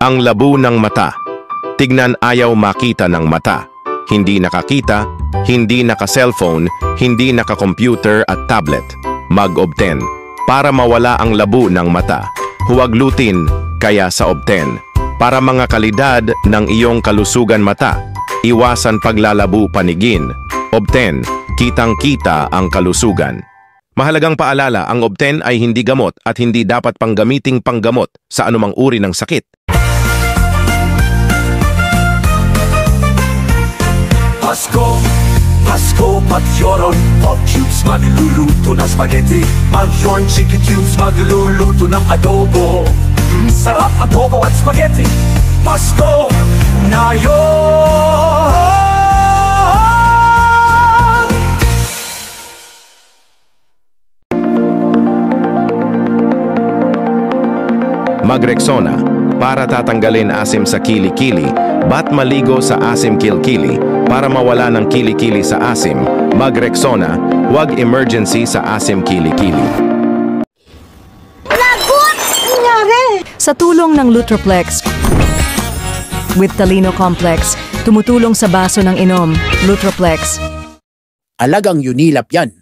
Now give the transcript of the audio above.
Ang labo ng mata. Tignan ayaw makita ng mata. Hindi nakakita, hindi naka-cellphone, hindi naka-computer at tablet. Mag-obten. Para mawala ang labo ng mata. Huwag lutin, kaya sa obten. Para mga kalidad ng iyong kalusugan mata. Iwasan paglalabo paningin. Obten, kitang-kita ang kalusugan. Mahalagang paalala, ang obten ay hindi gamot at hindi dapat panggamiting panggamot sa anumang uri ng sakit. Pasko, Patyoron, Pop Cubes, magluluto ng spaghetti. Magyorn chicken cubes, magluluto ng adobo. Sarap adobo at spaghetti. Pasko na yun! Mag-Rexona, para tatanggalin asim sa kili-kili, ba't maligo sa asim kilkili? Para mawala ng kili-kili sa asim, Mag-Rexona, huwag emergency sa asim kili-kili. Lagot! Nangyari! Sa tulong ng Lutroplex with Talino Complex, tumutulong sa baso ng inom, Lutroplex. Alagang Unilap yan.